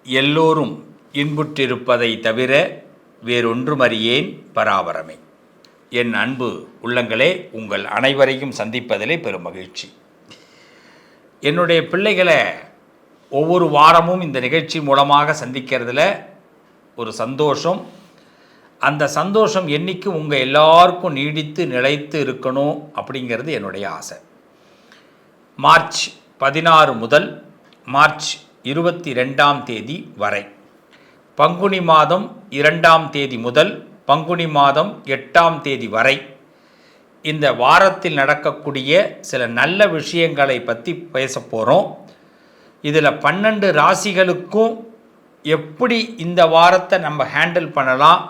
எல்லோரும் இன்புற்றிருப்பதை தவிர வேறொன்றுமறியேன் பராபரமே. என் அன்பு உள்ளங்களே, உங்கள் அனைவரையும் சந்திப்பதிலே பெரும் மகிழ்ச்சி. என்னுடைய பிள்ளைகளை ஒவ்வொரு வாரமும் இந்த நிகழ்ச்சி மூலமாக சந்திக்கிறதுல ஒரு சந்தோஷம். அந்த சந்தோஷம் என்றைக்கும் உங்கள் எல்லாருக்கும் நீடித்து நிலைத்து இருக்கணும் அப்படிங்கிறது என்னுடைய ஆசை. மார்ச் 16 முதல் மார்ச் 22ஆம் தேதி வரை, பங்குனி மாதம் 2ஆம் தேதி முதல் பங்குனி மாதம் 8ஆம் தேதி வரை இந்த வாரத்தில் நடக்கக்கூடிய சில நல்ல விஷயங்களை பற்றி பேச போகிறோம். இதில் 12 ராசிகளுக்கும் எப்படி இந்த வாரத்தை நம்ம ஹேண்டில் பண்ணலாம்,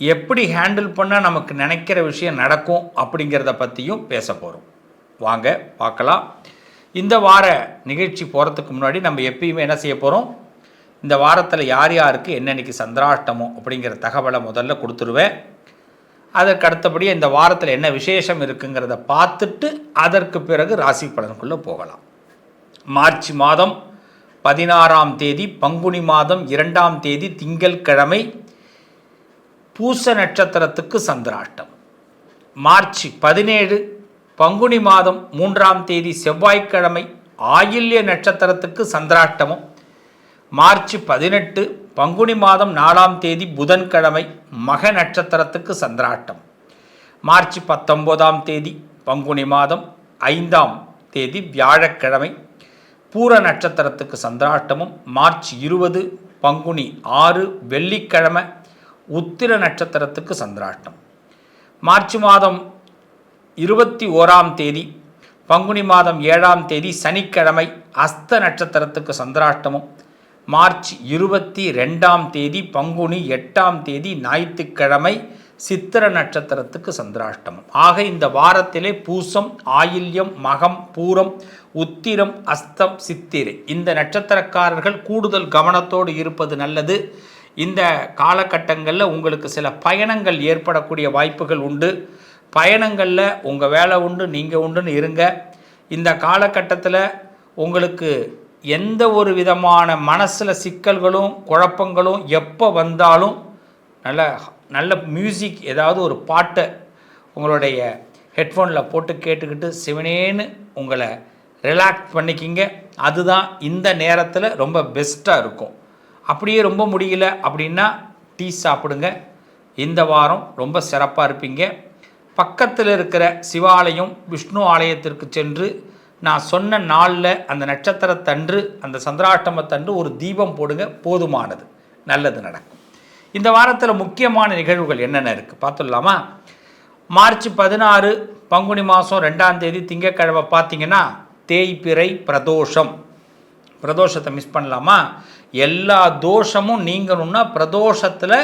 எப்படி ஹேண்டில் பண்ணால் நமக்கு நினைக்கிற விஷயம் நடக்கும் அப்படிங்கிறத பற்றியும் பேச போகிறோம். வாங்க பார்க்கலாம். இந்த வார நிகழ்ச்சி போகிறதுக்கு முன்னாடி நம்ம எப்பயுமே என்ன செய்ய போகிறோம், இந்த வாரத்தில் யார் யாருக்கு என்னென்னைக்கு சந்திராஷ்டமோ அப்படிங்கிற தகவலை முதல்ல கொடுத்துருவேன். அதற்கு அடுத்தபடியே இந்த வாரத்தில் என்ன விசேஷம் இருக்குங்கிறத பார்த்துட்டு அதற்கு பிறகு ராசி பலனுக்குள்ளே போகலாம். மார்ச் மாதம் 16ஆம் தேதி பங்குனி மாதம் 2ஆம் தேதி திங்கட்கிழமை பூச நட்சத்திரத்துக்கு சந்திராஷ்டம். மார்ச் 17 பங்குனி மாதம் 3ஆம் தேதி செவ்வாய்க்கிழமை ஆயில்ய நட்சத்திரத்துக்கு சந்திராஷ்டமும். மார்ச் 18 பங்குனி மாதம் 4ஆம் தேதி புதன்கிழமை மக நட்சத்திரத்துக்கு சந்திராஷ்டம். மார்ச் 19ஆம் தேதி பங்குனி மாதம் 5ஆம் தேதி வியாழக்கிழமை பூர நட்சத்திரத்துக்கு சந்திராஷ்டமும். மார்ச் 20 பங்குனி 6 வெள்ளிக்கிழமை உத்திர நட்சத்திரத்துக்கு சந்திராஷ்டம். மார்ச் மாதம் 21ஆம் தேதி பங்குனி மாதம் 7ஆம் தேதி சனிக்கிழமை அஸ்த நட்சத்திரத்துக்கு சந்திராஷ்டமும். மார்ச் 22ஆம் தேதி பங்குனி 8ஆம் தேதி ஞாயிற்றுக்கிழமை சித்திர நட்சத்திரத்துக்கு சந்திராஷ்டமம். ஆக இந்த வாரத்திலே பூசம், ஆயில்யம், மகம், பூரம், உத்திரம், அஸ்தம், சித்திரை இந்த நட்சத்திரக்காரர்கள் கூடுதல் கவனத்தோடு இருப்பது நல்லது. இந்த காலகட்டங்களில் உங்களுக்கு சில பயணங்கள் ஏற்படக்கூடிய வாய்ப்புகள் உண்டு. பயணங்களில் உங்கள் வேலை உண்டு, நீங்கள் உண்டுன்னு இருங்க. இந்த காலகட்டத்தில் உங்களுக்கு எந்த ஒரு விதமான மனசில் சிக்கல்களும் குழப்பங்களும் எப்போ வந்தாலும் நல்ல மியூசிக், ஏதாவது ஒரு பாட்டை உங்களுடைய ஹெட்ஃபோனில் போட்டு கேட்டுக்கிட்டு சிவனேன்னு உங்களை ரிலாக்ஸ் பண்ணிக்கிங்க. அதுதான் இந்த நேரத்தில் ரொம்ப பெஸ்ட்டாக இருக்கும். அப்படியே ரொம்ப முடியல அப்படின்னா டீ சாப்பிடுங்க. இந்த வாரம் ரொம்ப சிறப்பாக இருப்பீங்க. பக்கத்தில் இருக்கிற சிவாலயம், விஷ்ணு ஆலயத்திற்கு சென்று நான் சொன்ன நாளில் அந்த நட்சத்திரத்தன்று, அந்த சந்திராஷ்டமத்தன்று ஒரு தீபம் போடுங்க, போதுமானது, நல்லது நடக்கும். இந்த வாரத்தில் முக்கியமான நிகழ்வுகள் என்னென்ன இருக்குது பார்த்துடலாமா? மார்ச் 16 பங்குனி மாதம் 2ஆம் தேதி திங்கட்கிழமை பார்த்தீங்கன்னா தேய்பிறை பிரதோஷம். பிரதோஷத்தை மிஸ் பண்ணலாமா? எல்லா தோஷமும் நீங்கணும்னா பிரதோஷத்தில்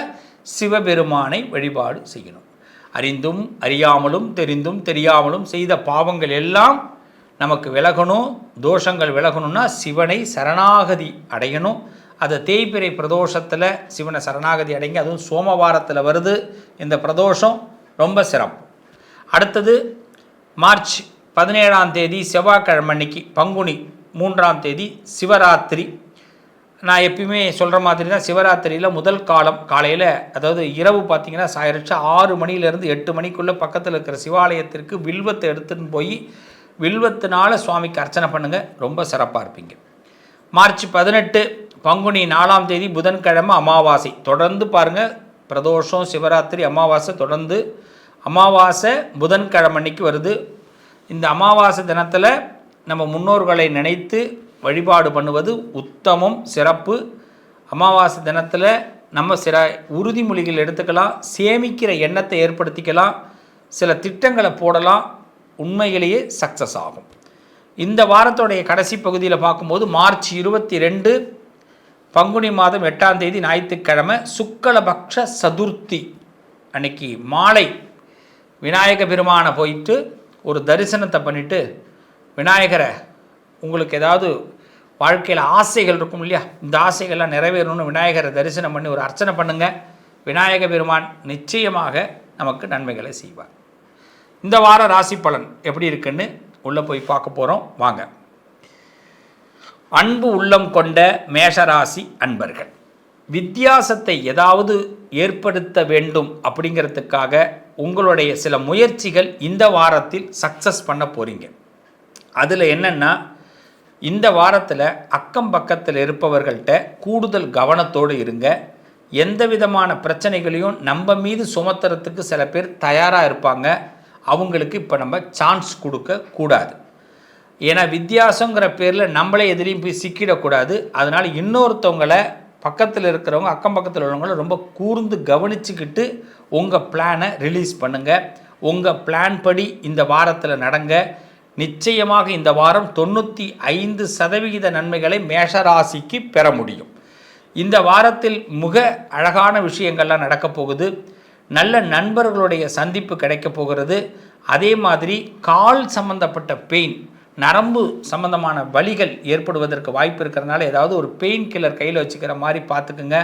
சிவபெருமானை வழிபாடு செய்யணும். அறிந்தும் அறியாமலும் தெரிந்தும் தெரியாமலும் செய்த பாவங்கள் எல்லாம் நமக்கு விலகணும். தோஷங்கள் விலகணும்னா சிவனை சரணாகதி அடையணும். அதை தேய்பிறை பிரதோஷத்தில் சிவனை சரணாகதி அடைங்க. அதுவும் சோமவாரத்தில் வருது இந்த பிரதோஷம், ரொம்ப சிறப்பு. அடுத்தது மார்ச் 17ஆம் தேதி செவ்வாய்க்கிழமை அன்னைக்கு பங்குனி 3ஆம் தேதி சிவராத்திரி. நான் எப்பயுமே சொல்கிற மாதிரி தான், சிவராத்திரியில் முதல் காலம் காலையில், அதாவது இரவு பார்த்திங்கன்னா சாயரட்சா 6 மணிலேருந்து 8 மணிக்குள்ளே பக்கத்தில் இருக்கிற சிவாலயத்திற்கு வில்வத்தை எடுத்துன்னு போய் வில்வத்தினால சுவாமிக்கு அர்ச்சனை பண்ணுங்கள், ரொம்ப சிறப்பாக இருப்பீங்க. மார்ச் 18 பங்குனி 4ஆம் தேதி புதன்கிழமை அமாவாசை. தொடர்ந்து பாருங்கள், பிரதோஷம், சிவராத்திரி, அமாவாசை, தொடர்ந்து அமாவாசை புதன்கிழமை அன்னைக்கு வருது. இந்த அமாவாசை தினத்தில் நம்ம முன்னோர்களை நினைத்து வழிபாடு பண்ணுவது உத்தமம், சிறப்பு. அமாவாசை தினத்தில் நம்ம சில உறுதிமொழிகள் எடுத்துக்கலாம், சேமிக்கிற எண்ணத்தை ஏற்படுத்திக்கலாம், சில திட்டங்களை போடலாம், உண்மையிலேயே சக்ஸஸ் ஆகும். இந்த வாரத்தோடைய கடைசி பகுதியில் பார்க்கும்போது மார்ச் 22 பங்குனி மாதம் 8ஆம் தேதி ஞாயிற்றுக்கிழமை சுக்லபக்ஷ சதுர்த்தி அன்னைக்கு மாலை விநாயக பெருமானை போயிட்டு ஒரு தரிசனத்தை பண்ணிவிட்டு, விநாயகரை, உங்களுக்கு ஏதாவது வாழ்க்கையில் ஆசைகள் இருக்கும் இல்லையா, இந்த ஆசைகள்லாம் நிறைவேறணும்னு விநாயகரை தரிசனம் பண்ணி ஒரு அர்ச்சனை பண்ணுங்கள். விநாயக பெருமான் நிச்சயமாக நமக்கு நன்மைகளை செய்வார். இந்த வார ராசி பலன் எப்படி இருக்குன்னு உள்ளே போய் பார்க்க போகிறோம். வாங்க. அன்பு உள்ளம் கொண்ட மேஷராசி அன்பர்கள், வித்தியாசத்தை ஏதாவது ஏற்படுத்த வேண்டும் அப்படிங்கிறதுக்காக உங்களுடைய சில முயற்சிகள் இந்த வாரத்தில் சக்ஸஸ் பண்ண போகிறீங்க. அதில் என்னென்னா, இந்த வாரத்தில் அக்கம் பக்கத்தில் இருப்பவர்கள்ட்ட கூடுதல் கவனத்தோடு இருங்க. எந்த விதமான பிரச்சனைகளையும் நம்ம மீது சுமத்துறதுக்கு சில பேர் தயாராக இருப்பாங்க. அவங்களுக்கு இப்போ நம்ம சான்ஸ் கொடுக்க கூடாது. ஏன்னா வித்தியாசங்கிற பேரில் நம்மளே எதிலையும் போய் சிக்கிடக்கூடாது. அதனால் இன்னொருத்தவங்களை பக்கத்தில் இருக்கிறவங்க, அக்கம் பக்கத்தில் உள்ளவங்கள ரொம்ப கூர்ந்து கவனிச்சுக்கிட்டு உங்கள் பிளானை ரிலீஸ் பண்ணுங்கள். உங்கள் பிளான் படி இந்த வாரத்தில் நடங்க. நிச்சயமாக இந்த வாரம் 95% நன்மைகளை மேஷராசிக்கு பெற முடியும். இந்த வாரத்தில் மிக அழகான விஷயங்கள்லாம் நடக்கப் போகுது. நல்ல நண்பர்களுடைய சந்திப்பு கிடைக்க போகிறது. அதே மாதிரி கால் சம்பந்தப்பட்ட பெயின், நரம்பு சம்பந்தமான வலிகள் ஏற்படுவதற்கு வாய்ப்பு இருக்கிறதுனால ஏதாவது ஒரு பெயின் கில்லர் கையில் வச்சுக்கிற மாதிரி பார்த்துக்குங்க.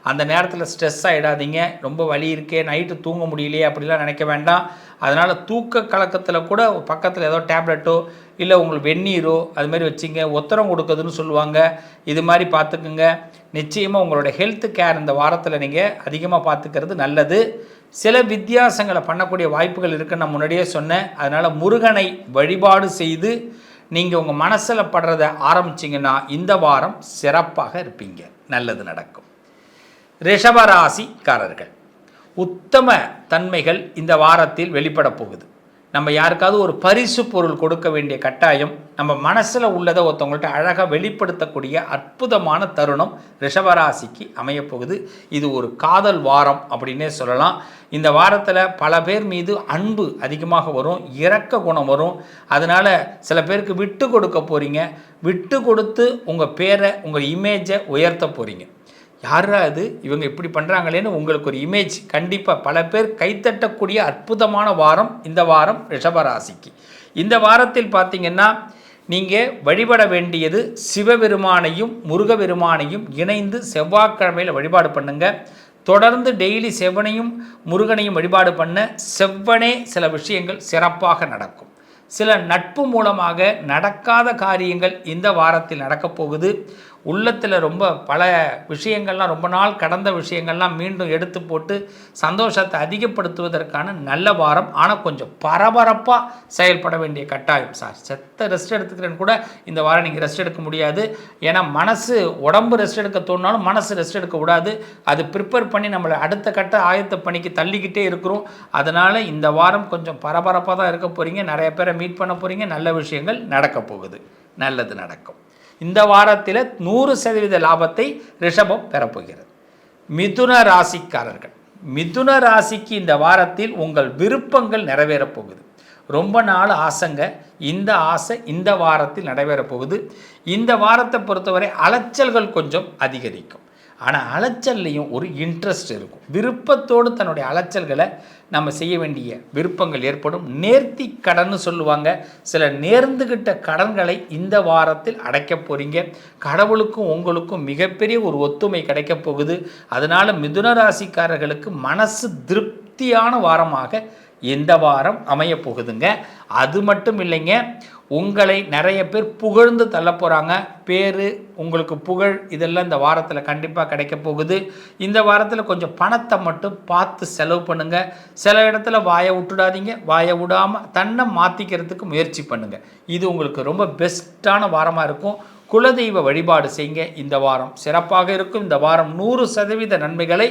அந்த நேரத்தில் ஸ்ட்ரெஸ் ஆகிடாதீங்க. ரொம்ப வலி இருக்கே, நைட்டு தூங்க முடியலையே அப்படிலாம் நினைக்க வேண்டாம். அதனால் தூக்க கலக்கத்தில் கூட பக்கத்தில் ஏதோ டேப்லெட்டோ இல்லை உங்களுக்கு வெந்நீரோ அதுமாதிரி வச்சிங்க. ஒத்தரம் கொடுக்குதுன்னு சொல்லுவாங்க. இது மாதிரி பார்த்துக்குங்க. நிச்சயமாக உங்களோட ஹெல்த் கேர் இந்த வாரத்தில் நீங்கள் அதிகமாக பார்த்துக்கிறது நல்லது. சில வித்தியாசங்களை பண்ணக்கூடிய வாய்ப்புகள் இருக்குன்னு நான் முன்னாடியே சொன்னேன். அதனால் முருகனை வழிபாடு செய்து நீங்கள் உங்கள் மனசில் படுறதை ஆரம்பிச்சிங்கன்னா இந்த வாரம் சிறப்பாக இருப்பீங்க. நல்லது நடக்கும். ரிஷபராசிக்காரர்கள், உத்தம தன்மைகள் இந்த வாரத்தில் வெளிப்பட போகுது. நம்ம யாருக்காவது ஒரு பரிசு பொருள் கொடுக்க வேண்டிய கட்டாயம், நம்ம மனசில் உள்ளதை ஒருத்தவங்கள்ட்ட அழகாக வெளிப்படுத்தக்கூடிய அற்புதமான தருணம் ரிஷபராசிக்கு அமையப்போகுது. இது ஒரு காதல் வாரம் அப்படின்னே சொல்லலாம். இந்த வாரத்தில் பல பேர் மீது அன்பு அதிகமாக வரும், இரக்க குணம் வரும். அதனால் சில பேருக்கு விட்டு கொடுக்க போகிறீங்க. விட்டு கொடுத்து உங்கள் பேரை, உங்கள் இமேஜை உயர்த்த போகிறீங்க. யாரா அது, இவங்க இப்படி பண்ணுறாங்களேன்னு உங்களுக்கு ஒரு இமேஜ் கண்டிப்பாக பல பேர் கைத்தட்டக்கூடிய அற்புதமான வாரம் இந்த வாரம் ரிஷபராசிக்கு. இந்த வாரத்தில் பார்த்திங்கன்னா நீங்கள் வழிபட வேண்டியது சிவபெருமானையும் முருகபெருமானையும் இணைந்து செவ்வாய்க்கிழமையில் வழிபாடு பண்ணுங்கள். தொடர்ந்து டெய்லி செவ்வனையும் முருகனையும் வழிபாடு பண்ண செவ்வனே சில விஷயங்கள் சிறப்பாக நடக்கும். சில நட்பு மூலமாக நடக்காத காரியங்கள் இந்த வாரத்தில் நடக்கப் போகுது. உள்ளத்தில் ரொம்ப பல விஷயங்கள்லாம், ரொம்ப நாள் கடந்த விஷயங்கள்லாம் மீண்டும் எடுத்து போட்டு சந்தோஷத்தை அதிகப்படுத்துவதற்கான நல்ல வாரம். ஆனால் கொஞ்சம் பரபரப்பாக செயல்பட வேண்டிய கட்டாயம். செத்த ரெஸ்ட் எடுத்துக்கிறேன்னு கூட இந்த வாரம் நீங்கள் ரெஸ்ட் எடுக்க முடியாது. ஏன்னா மனசு, உடம்பு ரெஸ்ட் எடுக்க தோணுனாலும் மனசு ரெஸ்ட் எடுக்க விடாது. அது ப்ரிப்பேர் பண்ணி நம்மளை அடுத்த கட்ட ஆயத்த பணிக்கு தள்ளிக்கிட்டே இருக்கிறோம். அதனால் இந்த வாரம் கொஞ்சம் பரபரப்பாக தான் இருக்க போகிறீங்க. நிறைய பேரை மீட் பண்ண போகிறீங்க. நல்ல விஷயங்கள் நடக்க போகுது. நல்லது நடக்கும். இந்த வாரத்தில் 100% லாபத்தை ரிஷபம் பெறப்போகிறது. மிதுன ராசிக்காரர்கள், மிதுன ராசிக்கு இந்த வாரத்தில் உங்கள் விருப்பங்கள் நிறைவேறப் போகுது. ரொம்ப நாள் ஆசைங்க, இந்த ஆசை இந்த வாரத்தில் நிறைவேறப் போகுது. இந்த வாரத்தை பொறுத்தவரை அலைச்சல்கள் கொஞ்சம் அதிகரிக்கும். ஆனால் அலைச்சல்லையும் ஒரு இன்ட்ரெஸ்ட் இருக்கும். விருப்பத்தோடு தன்னுடைய அலைச்சல்களை நம்ம செய்ய வேண்டிய விருப்பங்கள் ஏற்படும். நேர்த்தி கடன் சொல்லுவாங்க. சில நேர்ந்துகிட்ட கடன்களை இந்த வாரத்தில் அடைக்க போகிறீங்க. கடவுளுக்கும் உங்களுக்கும் மிகப்பெரிய ஒரு ஒத்துமை கிடைக்க போகுது. அதனால் மிதுன ராசிக்காரர்களுக்கு மனசு திருப்தியான வாரமாக இந்த வாரம் அமைய போகுதுங்க. அது மட்டும் இல்லைங்க, உங்களை நிறைய பேர் புகழ்ந்து தள்ள போகிறாங்க. பேர், உங்களுக்கு புகழ், இதெல்லாம் இந்த வாரத்தில் கண்டிப்பாக கிடைக்க போகுது. இந்த வாரத்தில் கொஞ்சம் பணத்தை மட்டும் பார்த்து செலவு பண்ணுங்கள். சில இடத்துல வாயை விட்டுடாதீங்க. வாயை விடாமல் தன்னை மாற்றிக்கிறதுக்கு முயற்சி பண்ணுங்கள். இது உங்களுக்கு ரொம்ப பெஸ்ட்டான வாரமாக இருக்கும். குலதெய்வ வழிபாடு செய்யுங்க. இந்த வாரம் சிறப்பாக இருக்கும். இந்த வாரம் 100% நன்மைகளை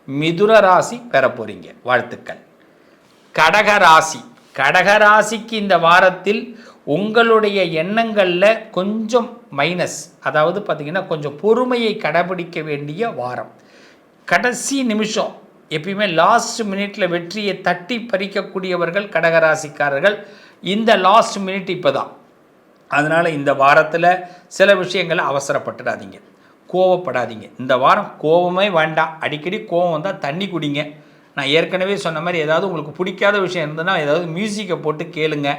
மிதுன ராசி பெற போகிறீங்க. வாழ்த்துக்கள். கடகராசி, கடகராசிக்கு இந்த வாரத்தில் உங்களுடைய எண்ணங்களில் கொஞ்சம் மைனஸ், அதாவது பார்த்திங்கன்னா கொஞ்சம் பொறுமையை கடைபிடிக்க வேண்டிய வாரம். கடைசி நிமிஷம், எப்பயுமே லாஸ்ட் மினிட்டில் வெற்றியை தட்டி பறிக்கக்கூடியவர்கள் கடகராசிக்காரர்கள். இந்த லாஸ்ட் மினிட் இப்போ தான். அதனால் இந்த வாரத்தில் சில விஷயங்களை அவசரப்பட்டுடாதீங்க, கோவப்படாதீங்க. இந்த வாரம் கோபமே வேண்டாம். அடிக்கடி கோவம் வந்தால் தண்ணி குடிங்க. நான் ஏற்கனவே சொன்ன மாதிரி ஏதாவது உங்களுக்கு பிடிக்காத விஷயம் இருந்ததுன்னா ஏதாவது மியூசிக்கை போட்டு கேளுங்க.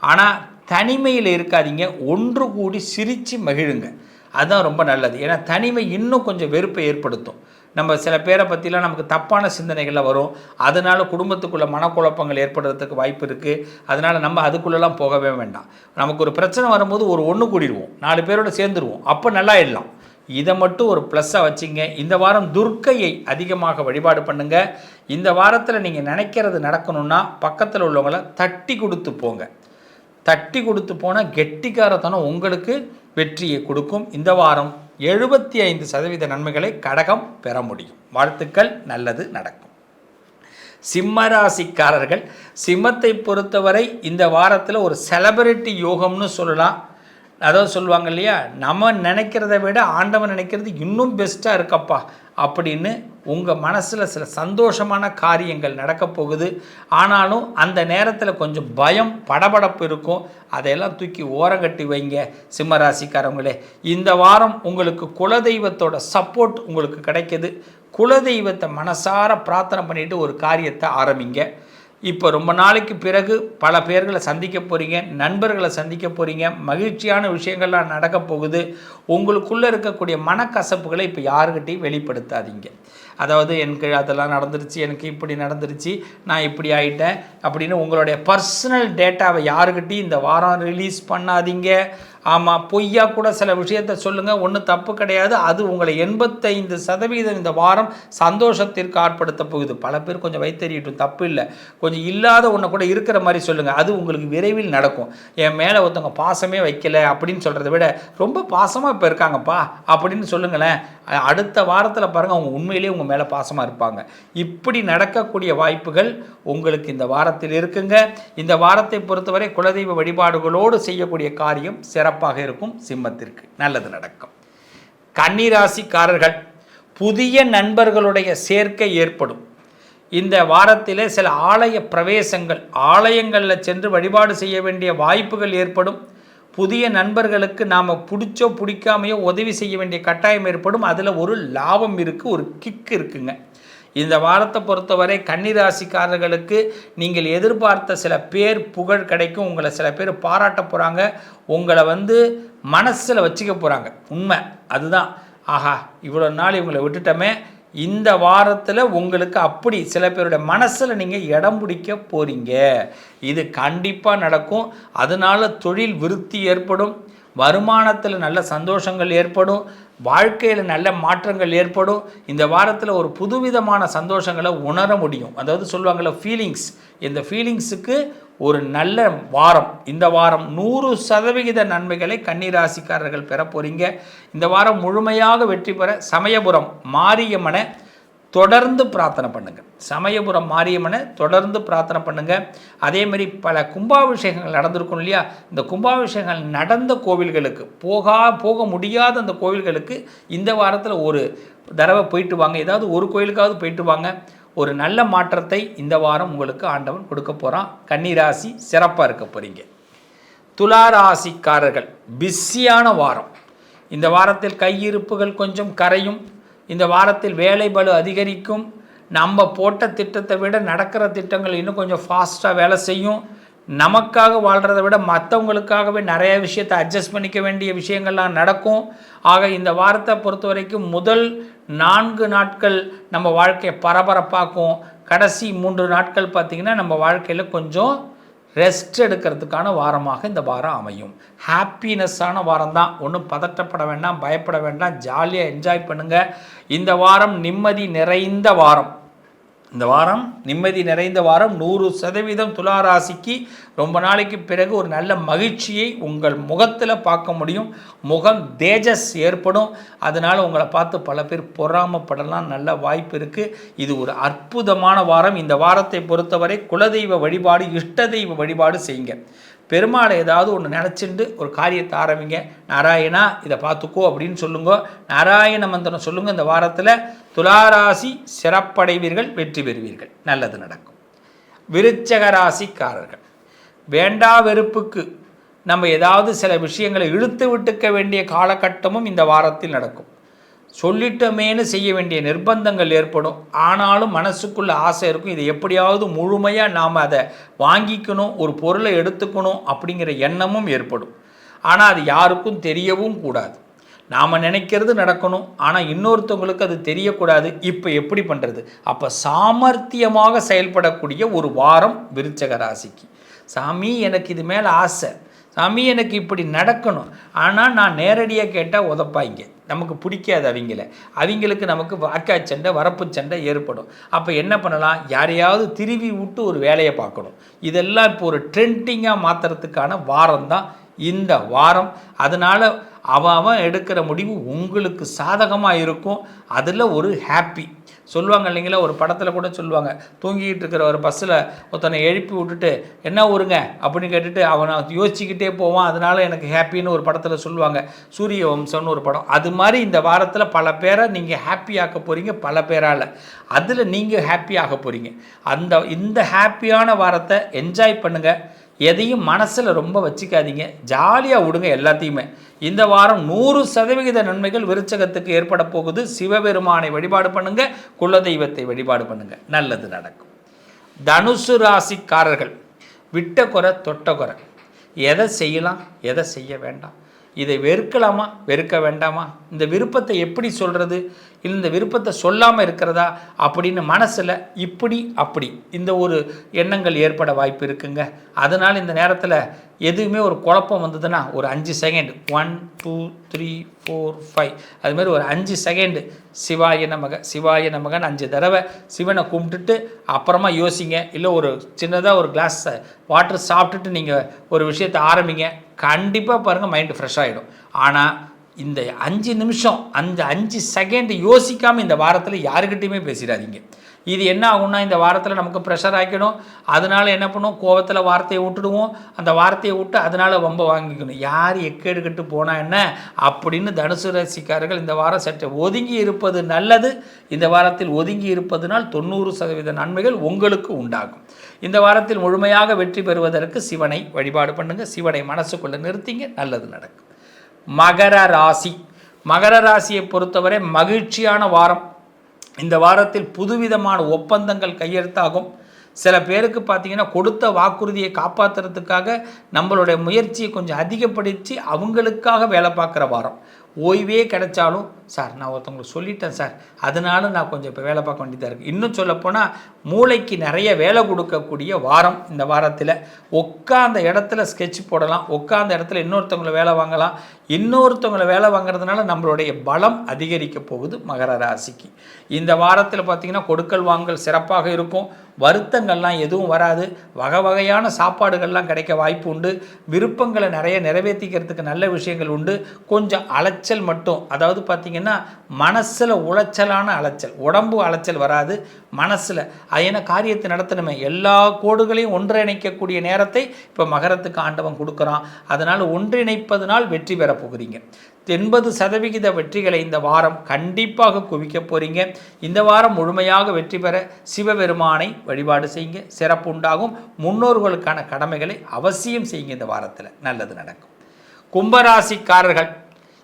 ஆனால் தனிமையில் இருக்காதீங்க. ஒன்று கூடி சிரித்து மகிழுங்க. அதுதான் ரொம்ப நல்லது. ஏன்னா தனிமை இன்னும் கொஞ்சம் வெறுப்பை ஏற்படுத்தும். நம்ம சில பேரை பற்றிலாம் நமக்கு தப்பான சிந்தனைகளில் வரும். அதனால் குடும்பத்துக்குள்ளே மனக்குழப்பங்கள் ஏற்படுறதுக்கு வாய்ப்பு இருக்குது. அதனால் நம்ம அதுக்குள்ளெல்லாம் போகவே வேண்டாம். நமக்கு ஒரு பிரச்சனை வரும்போது ஒன்று கூடிடுவோம், 4 பேரோட சேர்ந்துருவோம், அப்போ நல்லா ஆயிடலாம். இதை மட்டும் ஒரு ப்ளஸ்ஸாக வச்சுங்க. இந்த வாரம் துர்க்கையை அதிகமாக வழிபாடு பண்ணுங்கள். இந்த வாரத்தில் நீங்கள் நினைக்கிறது நடக்கணும்னா பக்கத்தில் உள்ளவங்களை தட்டி கொடுத்து போங்க. தட்டி கொடுத்து போனால் கெட்டிக்காரத்தனம் உங்களுக்கு வெற்றியை கொடுக்கும். இந்த வாரம் 75% நன்மைகளை கடகம் பெற முடியும். வாழ்த்துக்கள், நல்லது நடக்கும். சிம்மராசிக்காரர்கள், சிம்மத்தை பொறுத்தவரை இந்த வாரத்தில் ஒரு செலிபிரிட்டி யோகம்னு சொல்லலாம். அதாவது சொல்லுவாங்க இல்லையா, நம்ம நினைக்கிறத விட ஆண்டவன் நினைக்கிறது இன்னும் பெஸ்ட்டாக இருக்கப்பா அப்படின்னு உங்கள் மனசில் சில சந்தோஷமான காரியங்கள் நடக்கப் போகுது. ஆனாலும் அந்த நேரத்தில் கொஞ்சம் பயம், படபடப்பு இருக்கும். அதையெல்லாம் தூக்கி ஓரங்கட்டி வைங்க. சிம்மராசிக்காரங்களே, இந்த வாரம் உங்களுக்கு குலதெய்வத்தோட சப்போர்ட் உங்களுக்கு கிடைக்கிது. குலதெய்வத்தை மனசார பிரார்த்தனை பண்ணிவிட்டு ஒரு காரியத்தை ஆரம்பிங்க. இப்போ ரொம்ப நாளைக்கு பிறகு பல பேர்களை சந்திக்க போகிறீங்க, நண்பர்களை சந்திக்க போகிறீங்க, மகிழ்ச்சியான விஷயங்கள்லாம் நடக்க போகுது. உங்களுக்குள்ளே இருக்கக்கூடிய மனக்கசப்புகளை இப்போ யாருக்கிட்டையும் வெளிப்படுத்தாதீங்க. அதாவது எனக்கு அதெல்லாம் நடந்துருச்சு, எனக்கு இப்படி நடந்துருச்சு, நான் இப்படி ஆகிட்டேன் அப்படின்னு உங்களுடைய பர்சனல் டேட்டாவை யாருக்கிட்டையும் இந்த வாரம் ரிலீஸ் பண்ணாதீங்க. ஆமாம், பொய்யா கூட சில விஷயத்தை சொல்லுங்கள், ஒன்றும் தப்பு கிடையாது. அது உங்களை 85% இந்த வாரம் சந்தோஷத்திற்கு ஆட்படுத்த போகுது. பல பேர் கொஞ்சம் வைத்தறியட்டும், தப்பு இல்லை, கொஞ்சம் இல்லாத ஒன்று கூட இருக்கிற மாதிரி சொல்லுங்கள், அது உங்களுக்கு விரைவில் நடக்கும். என் மேலே ஒருத்தவங்க பாசமே வைக்கலை அப்படின்னு சொல்கிறத விட ரொம்ப பாசமாக இப்போ இருக்காங்கப்பா அப்படின்னு சொல்லுங்களேன். அடுத்த வாரத்தில் பாருங்கள், அவங்க உண்மையிலேயே உங்கள் மேலே பாசமாக இருப்பாங்க. இப்படி நடக்கக்கூடிய வாய்ப்புகள் உங்களுக்கு இந்த வாரத்தில் இருக்குங்க. இந்த வாரத்தை பொறுத்தவரை குலதெய்வ வழிபாடுகளோடு செய்யக்கூடிய காரியம் சிறப்பாக இருக்கும். சிம்மத்திற்கு நல்லது நடக்கும். கன்னிராசிக்காரர்கள், புதிய நண்பர்களுடைய சேர்க்கை ஏற்படும். இந்த வாரத்தில் சில ஆலய பிரவேசங்கள், ஆலயங்களில் சென்று வழிபாடு செய்ய வேண்டிய வாய்ப்புகள் ஏற்படும். புதிய நண்பர்களுக்கு நாம் பிடிச்சோ பிடிக்காமையோ உதவி செய்ய வேண்டிய கட்டாயம் ஏற்படும். அதில் ஒரு லாபம் இருக்குது, ஒரு கிக் இருக்குங்க. இந்த வாரத்தை பொறுத்தவரை கன்னிராசிக்காரர்களுக்கு நீங்கள் எதிர்பார்த்த சில பேர் புகழ் கிடைக்கும். உங்களை சில பேர் பாராட்ட போகிறாங்க, உங்களை மனசில் வச்சுக்க போகிறாங்க. உண்மை அதுதான். ஆஹா, இவ்வளோ நாள் இவங்களை விட்டுட்டோமே, இந்த வாரத்தில் உங்களுக்கு அப்படி சில பேருடைய மனசில் நீங்கள் இடம் பிடிக்க போகிறீங்க. இது கண்டிப்பாக நடக்கும். அதனால் தொழில் விருத்தி ஏற்படும், வருமானத்தில் நல்ல சந்தோஷங்கள் ஏற்படும், வாழ்க்கையில் நல்ல மாற்றங்கள் ஏற்படும். இந்த வாரத்தில் ஒரு புதுவிதமான சந்தோஷங்களை உணர முடியும். அதாவது சொல்லுவாங்கள்ல ஃபீலிங்ஸ், இந்த ஃபீலிங்ஸுக்கு ஒரு நல்ல வாரம். இந்த வாரம் 100% நன்மைகளை கன்னிராசிக்காரர்கள் பெற போகிறீங்க. இந்த வாரம் முழுமையாக வெற்றி பெற சமயபுரம் மாரியம்மனை தொடர்ந்து பிரார்த்தனை பண்ணுங்கள். சமயபுரம் மாரியம்மனை தொடர்ந்து பிரார்த்தனை பண்ணுங்கள். அதேமாதிரி பல கும்பாபிஷேகங்கள் நடந்திருக்கும் இல்லையா, இந்த கும்பாபிஷேகங்கள் நடந்த கோவில்களுக்கு போக முடியாத அந்த கோவில்களுக்கு இந்த வாரத்தில் ஒரு தடவை போயிட்டு வாங்க. ஏதாவது ஒரு கோயிலுக்காவது போயிட்டு வாங்க. ஒரு நல்ல மாற்றத்தை இந்த வாரம் உங்களுக்கு ஆண்டவன் கொடுக்க போகிறான். கன்னிராசி சிறப்பாக இருக்க போகிறீங்க. துளாராசிக்காரர்கள், பிஸியான வாரம். இந்த வாரத்தில் கையிருப்புகள் கொஞ்சம் கரையும். இந்த வாரத்தில் வேலை பளு அதிகரிக்கும். நம்ம போட்ட திட்டத்தை விட நடக்கிற திட்டங்கள் இன்னும் கொஞ்சம் ஃபாஸ்ட்டாக வேலை செய்யும். நமக்காக வாழ்கிறத விட மற்றவங்களுக்காகவே நிறைய விஷயத்தை அட்ஜஸ்ட் பண்ணிக்க வேண்டிய விஷயங்கள்லாம் நடக்கும். ஆக இந்த வாரத்தை பொறுத்த வரைக்கும் முதல் 4 நாட்கள் நம்ம வாழ்க்கையை பரபரப்பாக்கும். கடைசி 3 நாட்கள் பார்த்திங்கன்னா நம்ம வாழ்க்கையில் கொஞ்சம் ரெஸ்ட் எடுக்கிறதுக்கான வாரமாக இந்த வாரம் அமையும். ஹாப்பினஸ்ஸான வாரம் தான். ஒன்றும் பதட்டப்பட வேண்டாம், பயப்பட வேண்டாம், ஜாலியாக என்ஜாய் பண்ணுங்கள். இந்த வாரம் நிம்மதி நிறைந்த வாரம். இந்த வாரம் நிம்மதி நிறைந்த வாரம். 100% துளாராசிக்கு ரொம்ப நாளைக்கு பிறகு ஒரு நல்ல மகிழ்ச்சியை உங்கள் முகத்தில் பார்க்க முடியும். முகம் தேஜஸ் ஏற்படும். அதனால் உங்களை பார்த்து பல பேர் பொறாமப்படலாம், நல்ல வாய்ப்பு இருக்குது. இது ஒரு அற்புதமான வாரம். இந்த வாரத்தை பொறுத்தவரை குலதெய்வ வழிபாடு, இஷ்ட தெய்வ வழிபாடு செய்யுங்க. பெருமாளை ஏதாவது ஒன்று நினச்சிட்டு ஒரு காரியத்தை ஆரம்பிங்க. நாராயணா இதை பார்த்துக்கோ அப்படின்னு சொல்லுங்க. நாராயண மந்திரம் சொல்லுங்கள். இந்த வாரத்தில் துளாராசி சிறப்படைவீர்கள், வெற்றி பெறுவீர்கள், நல்லது நடக்கும். விருச்சக ராசிக்காரர்கள், வேண்டா வெறுப்புக்கு நம்ம ஏதாவது சில விஷயங்களை இழுத்து விட்டுக்க வேண்டிய காலகட்டமும் இந்த வாரத்தில் நடக்கும். சொல்லிட்டமேனு செய்ய வேண்டிய நிர்பந்தங்கள் ஏற்படும். ஆனாலும் மனசுக்குள்ள ஆசை இருக்கும், இதை எப்படியாவது முழுமையாக நாம் அதை வாங்கிக்கணும், ஒரு பொருளை எடுத்துக்கணும் அப்படிங்கிற எண்ணமும் ஏற்படும். ஆனால் அது யாருக்கும் தெரியவும் கூடாது. நாம் நினைக்கிறது நடக்கணும், ஆனால் இன்னொருத்தவங்களுக்கு அது தெரியக்கூடாது. இப்போ எப்படி பண்ணுறது? அப்போ சாமர்த்தியமாக செயல்படக்கூடிய ஒரு வாரம் விருச்சக ராசிக்கு. சாமி எனக்கு இது மேலே ஆசை, சாமி எனக்கு இப்படி நடக்கணும், ஆனால் நான் நேரடியாக கேட்டால் உதப்பாங்க, நமக்கு பிடிக்காது அவங்களுக்கு நமக்கு வாக்காய் சண்டை வரப்பு சண்டை ஏற்படும். அப்போ என்ன பண்ணலாம்? யாரையாவது திருவி விட்டு ஒரு வேலையை பார்க்கணும். இதெல்லாம் இப்போ ஒரு ட்ரெண்டிங்காக மாற்றுறதுக்கான வாரம் தான் இந்த வாரம். அதனால் அவன் எடுக்கிற முடிவு உங்களுக்கு சாதகமாக இருக்கும். அதில் ஒரு ஹாப்பி சொல்லுவாங்க இல்லைங்களா, ஒரு படத்தில் கூட சொல்லுவாங்க, தூங்கிக்கிட்டு இருக்கிற ஒரு பஸ்ஸில் ஒருத்தனை எழுப்பி விட்டுட்டு என்ன ஊருங்க அப்படின்னு கேட்டுட்டு அவனை யோசிச்சுக்கிட்டே போவான், அதனால் எனக்கு ஹாப்பின்னு ஒரு படத்தில் சொல்லுவாங்க, சூரிய வம்சம்னு ஒரு படம். அது மாதிரி இந்த வாரத்தில் பல பேரை நீங்கள் ஹாப்பி ஆக்க போகிறீங்க, பல பேரால் அதில் நீங்கள் ஹாப்பி ஆக போகிறீங்க. இந்த ஹாப்பியான வாரத்தை என்ஜாய் பண்ணுங்கள். எதையும் மனசில் ரொம்ப வச்சுக்காதீங்க, ஜாலியாக விடுங்க எல்லாத்தையுமே. இந்த வாரம் 100% நன்மைகள் விருச்சகத்துக்கு ஏற்பட போகுது. சிவபெருமானை வழிபாடு பண்ணுங்க, குலதெய்வத்தை வழிபாடு பண்ணுங்க, நல்லது நடக்கும். தனுசு ராசிக்காரர்கள் விட்ட குறை தொட்ட குறை, எதை செய்யலாம் எதை செய்ய வேண்டாம், இதை வெறுக்கலாமா வெறுக்க வேண்டாமா, இந்த விருப்பத்தை எப்படி சொல்கிறது, இந்த விருப்பத்தை சொல்லாமல் இருக்கிறதா அப்படின்னு மனசில் இப்படி அப்படி இந்த ஒரு எண்ணங்கள் ஏற்பட வாய்ப்பு இருக்குங்க. அதனால் இந்த நேரத்தில் எதுவுமே ஒரு குழப்பம் வந்ததுன்னா ஒரு 5 செகண்ட் 1 2 3 4 5 அதுமாதிரி ஒரு 5 செகண்டு சிவாய நமக சிவாய நமகன்னு 5 தடவை சிவனை கும்பிட்டுட்டு அப்புறமா யோசிங்க. இல்லை ஒரு சின்னதாக ஒரு கிளாஸ் வாட்டர் சாப்பிட்டுட்டு நீங்கள் ஒரு விஷயத்தை ஆரம்பிங்க. கண்டிப்பாக பாருங்கள் மைண்டு ஃப்ரெஷ் ஆகிடும். ஆனால் இந்த 5 நிமிஷம் அந்த 5 செகண்ட் யோசிக்காமல் இந்த வாரத்தில் யாருக்கிட்டையுமே பேசிடாதீங்க. இது என்ன ஆகும்னா இந்த வாரத்தில் நமக்கு ப்ரெஷர் ஆக்கிடும். அதனால் என்ன பண்ணுவோம், கோபத்தில் வார்த்தையை விட்டுடுவோம். அந்த வார்த்தையை விட்டு அதனால் வம்ப வாங்கிக்கணும். யார் எக்கெடுக்கிட்டு போனால் என்ன அப்படின்னு தனுசு ராசிக்காரர்கள் இந்த வாரம் சற்று ஒதுங்கி இருப்பது நல்லது. இந்த வாரத்தில் ஒதுங்கி இருப்பதனால் 90% நன்மைகள் உங்களுக்கு உண்டாகும். இந்த வாரத்தில் முழுமையாக வெற்றி பெறுவதற்கு சிவனை வழிபாடு பண்ணுங்கள். சிவனை மனசுக்குள்ளே நிறுத்திங்க, நல்லது நடக்கும். மகர ராசி. மகர ராசியை பொறுத்தவரை மகிழ்ச்சியான வாரம். இந்த வாரத்தில் புதுவிதமான ஒப்பந்தங்கள் கையெழுத்தாகும். சில பேருக்கு பார்த்திங்கன்னா கொடுத்த வாக்குறுதியை காப்பாற்றுறதுக்காக நம்மளுடைய முயற்சியை கொஞ்சம் அதிகப்படுத்தி அவங்களுக்காக வேலை பார்க்குற வாரம். ஓய்வே கிடைச்சாலும் சார் நான் ஒருத்தவங்களுக்கு சொல்லிட்டேன் சார், அதனால நான் கொஞ்சம் இப்போ வேலை பார்க்க வேண்டியதாக இருக்குது. இன்னும் சொல்லப்போனால் மூளைக்கு நிறைய வேலை கொடுக்கக்கூடிய வாரம் இந்த வாரத்தில். உட்காந்த இடத்துல ஸ்கெட்ச் போடலாம், உட்காந்த இடத்துல இன்னொருத்தவங்களை வேலை வாங்கலாம். இன்னொருத்தவங்களை வேலை வாங்குறதுனால நம்மளுடைய பலம் அதிகரிக்க போகுது மகர ராசிக்கு. இந்த வாரத்தில் பார்த்திங்கன்னா கொடுக்கல் வாங்கல் சிறப்பாக இருக்கும். வருத்தங்கள்லாம் எதுவும் வராது. வகை வகையான சாப்பாடுகள்லாம் கிடைக்க வாய்ப்பு உண்டு. விருப்பங்களை நிறைய நிறைவேற்றிக்கிறதுக்கு நல்ல விஷயங்கள் உண்டு. கொஞ்சம் அலைச்சல் மட்டும், அதாவது பார்த்திங்கன்னா மனசில் உளைச்சலான அலைச்சல், உடம்பு அலைச்சல் வராது, மனசில் ஏன்னா காரியத்தை நடத்தணுமே, எல்லா கோடுகளையும் ஒன்றிணைக்கக்கூடிய நேரத்தை இப்போ மகரத்துக்கு ஆண்டவன் கொடுக்குறான். அதனால் ஒன்றிணைப்பதனால் வெற்றி பெற போகிறீங்க. 80% வெற்றிகளை இந்த வாரம் கண்டிப்பாக குவிக்க போகிறீங்க. இந்த வாரம் முழுமையாக வெற்றி பெற சிவபெருமானை வழிபாடு செய்யுங்க, சிறப்பு உண்டாகும். முன்னோர்களுக்கான கடமைகளை அவசியம் செய்யுங்க. இந்த வாரத்தில் நல்லது நடக்கும். கும்பராசிக்காரர்கள்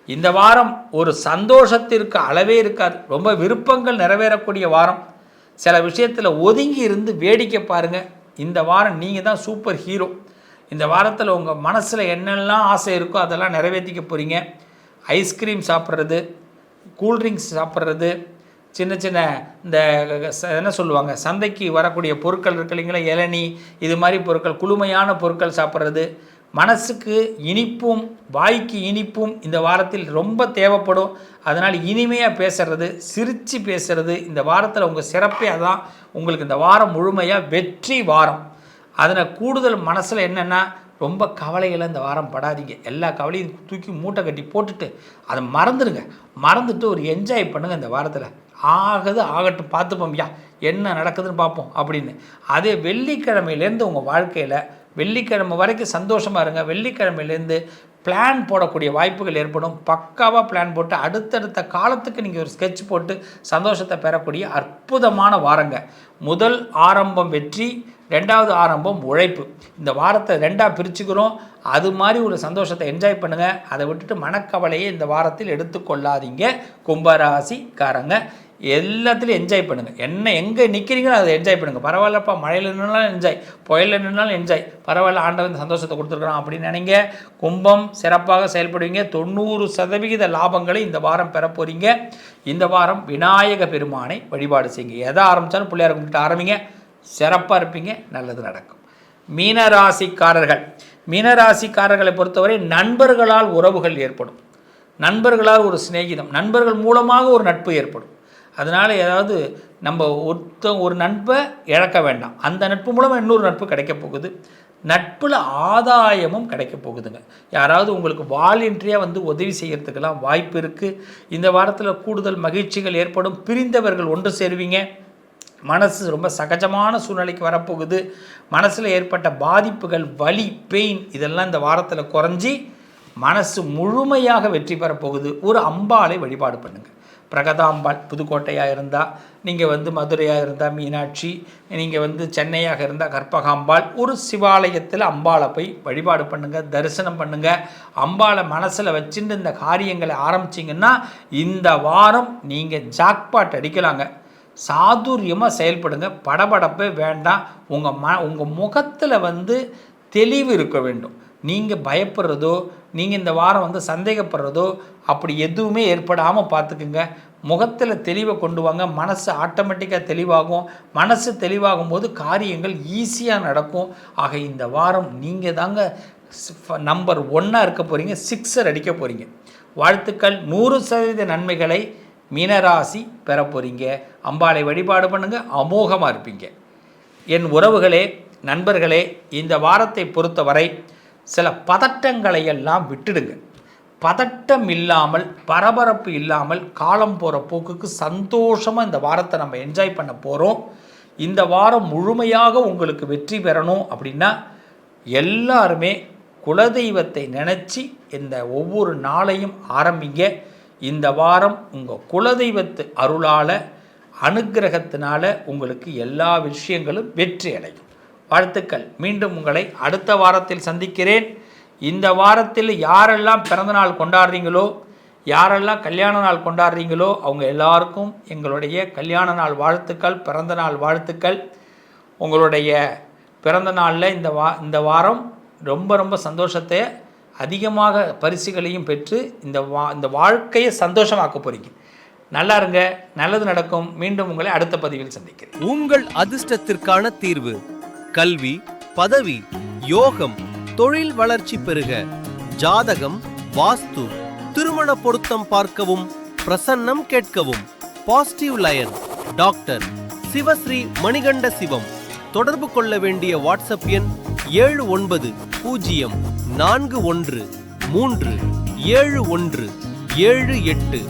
இந்த வாரம் ஒரு சந்தோஷத்திற்கு அளவே இருக்காது. ரொம்ப விருப்பங்கள் நிறைவேறக்கூடிய வாரம். சில விஷயத்தில் ஒதுங்கி இருந்து வேடிக்கை பாருங்கள். இந்த வாரம் நீங்கள் தான் சூப்பர் ஹீரோ. இந்த வாரத்தில் உங்கள் மனசில் என்னெல்லாம் ஆசை இருக்கோ அதெல்லாம் நிறைவேற்றிக்க போகிறீங்க. ஐஸ்கிரீம் சாப்பிட்றது, கூல்ட்ரிங்க்ஸ் சாப்பிட்றது, சின்ன சின்ன இந்த என்ன சொல்லுவாங்க சந்தைக்கு வரக்கூடிய பொருட்கள் இருக்கு இல்லைங்களா, இளநீ இது மாதிரி பொருட்கள், குளுமையான பொருட்கள் சாப்பிட்றது, மனசுக்கு இனிப்பும் வாய்க்கு இனிப்பும் இந்த வாரத்தில் ரொம்ப தேவைப்படும். அதனால் இனிமையாக பேசுகிறது, சிரித்து பேசுகிறது இந்த வாரத்தில் உங்கள் சிறப்பே அதான். உங்களுக்கு இந்த வாரம் முழுமையாக வெற்றி வாரம். அதில் கூடுதல் மனசில் என்னென்னா ரொம்ப கவலைகளை இந்த வாரம் படாதீங்க. எல்லா கவலையும் தூக்கி மூட்டை கட்டி போட்டுட்டு அதை மறந்துடுங்க. மறந்துட்டு ஒரு என்ஜாய் பண்ணுங்கள் இந்த வாரத்தில். ஆகட்டும் பார்த்துப்போம்யா என்ன நடக்குதுன்னு பார்ப்போம் அப்படின்னு. அதே வெள்ளிக்கிழமையிலேருந்து உங்கள் வாழ்க்கையில் வெள்ளிக்கிழமை வரைக்கும் சந்தோஷமாக இருங்க. வெள்ளிக்கிழமையிலேருந்து பிளான் போடக்கூடிய வாய்ப்புகள் ஏற்படும். பக்காவாக பிளான் போட்டு அடுத்தடுத்த காலத்துக்கு நீங்கள் ஒரு ஸ்கெட்ச் போட்டு சந்தோஷத்தை பெறக்கூடிய அற்புதமான வாரங்க. முதல் ஆரம்பம் வெற்றி, 2வது ஆரம்பம் உழைப்பு. இந்த வாரத்தை 2ஆக பிரிச்சுக்கிறோம். அது மாதிரி ஒரு சந்தோஷத்தை என்ஜாய் பண்ணுங்கள். அதை விட்டுட்டு மனக்கவலையை இந்த வாரத்தில் எடுத்துக்கொள்ளாதீங்க கும்பராசிக்காரங்க. எல்லாத்துலேயும் என்ஜாய் பண்ணுங்கள். என்ன எங்கே நிற்கிறீங்களோ அதை என்ஜாய் பண்ணுங்கள். பரவாயில்லப்பா, மழையில் நின்னாலும் என்ஜாய், புயலில் நின்னாலும் என்ஜாய், பரவாயில்ல, ஆண்டவன் சந்தோஷத்தை கொடுத்துருக்குறான் அப்படின்னு நினைங்க. கும்பம் சிறப்பாக செயல்படுவீங்க. 90% லாபங்களை இந்த வாரம் பெற போகிறீங்க. இந்த வாரம் விநாயக பெருமானை வழிபாடு செய்யுங்க. எதை ஆரம்பித்தாலும் பிள்ளையார் கும்பிட்டு ஆரம்பிங்க, சிறப்பாக இருப்பீங்க, நல்லது நடக்கும். மீனராசிக்காரர்களை பொறுத்தவரை நண்பர்களால் உறவுகள் ஏற்படும். நண்பர்களால் ஒரு சிநேகிதம், நண்பர்கள் மூலமாக ஒரு நட்பு ஏற்படும். அதனால் ஏதாவது நம்ம ஒரு நட்பை இழக்க வேண்டாம். அந்த நட்பு மூலமாக இன்னொரு நட்பு கிடைக்க போகுது. நட்பில் ஆதாயமும் கிடைக்க போகுதுங்க. யாராவது உங்களுக்கு வாலண்டியராக வந்து உதவி செய்கிறதுக்கெல்லாம் வாய்ப்பு இருக்குது. இந்த வாரத்தில் கூடுதல் மகிழ்ச்சிகள் ஏற்படும். பிரிந்தவர்கள் ஒன்று சேருவீங்க. மனசு ரொம்ப சகஜமான சூழ்நிலைக்கு வரப்போகுது. மனசில் ஏற்பட்ட பாதிப்புகள், வலி, பெயின் இதெல்லாம் இந்த வாரத்தில் குறைஞ்சி மனசு முழுமையாக வெற்றி பெறப்போகுது. ஒரு அம்பாளை வழிபாடு பண்ணுங்கள். பிரகதாம்பாள் புதுக்கோட்டையாக இருந்தால், நீங்கள் வந்து மதுரையாக இருந்தால் மீனாட்சி, நீங்கள் வந்து சென்னையாக இருந்தால் கற்பகாம்பாள், ஒரு சிவாலயத்தில் அம்பாளை போய் வழிபாடு பண்ணுங்கள், தரிசனம் பண்ணுங்கள். அம்பாளை மனசில் வச்சுட்டு இந்த காரியங்களை ஆரம்பிச்சிங்கன்னா இந்த வாரம் நீங்கள் ஜாக்பாட் அடிக்கலாங்க. சாதுரியமாக செயல்படுங்க. படபடப்பே வேண்டாம். உங்கள் முகத்தில் வந்து தெளிவு இருக்க வேண்டும். நீங்கள் பயப்படுறதோ, நீங்கள் இந்த வாரம் வந்து சந்தேகப்படுறதோ அப்படி எதுவுமே ஏற்படாமல் பார்த்துக்குங்க. முகத்தில் தெளிவை கொண்டு வாங்க. மனசு ஆட்டோமேட்டிக்காக தெளிவாகும். மனசு தெளிவாகும் போது காரியங்கள் ஈஸியாக நடக்கும். ஆக இந்த வாரம் நீங்கள் தாங்க நம்பர் 1 இருக்க போகிறீங்க. 6 அடிக்க போகிறீங்க. வாழ்த்துக்கள். 100% நன்மைகளை மீனராசி பெற போகிறீங்க. அம்பாளை வழிபாடு பண்ணுங்கள், அமோகமாக இருப்பீங்க. என் உறவுகளே, நண்பர்களே, இந்த வாரத்தை பொறுத்தவரை சில பதட்டங்களை எல்லாம் விட்டுடுங்க. பதட்டம் இல்லாமல், பரபரப்பு இல்லாமல் காலம் போகிற போக்குக்கு சந்தோஷமாக இந்த வாரத்தை நம்ம என்ஜாய் பண்ண போகிறோம். இந்த வாரம் முழுமையாக உங்களுக்கு வெற்றி பெறணும் அப்படின்னா எல்லாருமே குலதெய்வத்தை நினச்சி இந்த ஒவ்வொரு நாளையும் ஆரம்பிங்க. இந்த வாரம் உங்கள் குலதெய்வத்து அருளால், அனுக்கிரகத்தினால உங்களுக்கு எல்லா விஷயங்களும் வெற்றி அடையும். வாழ்த்துக்கள். மீண்டும் உங்களை அடுத்த வாரத்தில் சந்திக்கிறேன். இந்த வாரத்தில் யாரெல்லாம் பிறந்தநாள் கொண்டாடுறீங்களோ, யாரெல்லாம் கல்யாண நாள் கொண்டாடுறீங்களோ அவங்க எல்லாருக்கும் எங்களுடைய கல்யாண நாள் வாழ்த்துக்கள், பிறந்த நாள் வாழ்த்துக்கள். உங்களுடைய பிறந்த நாளில் இந்த வாரம் ரொம்ப ரொம்ப சந்தோஷத்தை, அதிகமாக பரிசுகளையும் பெற்று இந்த வாழ்க்கையை சந்தோஷமாக்க போகிறீங்க. நல்லா இருங்க, நல்லது நடக்கும். மீண்டும் உங்களை அடுத்த பதிவில் சந்திக்கிறேன். உங்கள் அதிர்ஷ்டத்திற்கான தீர்வு: கல்வி, பதவி, யோகம், தொழில் வளர்ச்சி பெருக, ஜாதகம், வாஸ்து, திருமண பொருத்தம் பார்க்கவும், பிரசன்னம் கேட்கவும். Positive lion doctor Sivasri Manikanda Sivam. தொடர்பு கொள்ள வேண்டிய வாட்ஸ்அப் எண் 7904137178.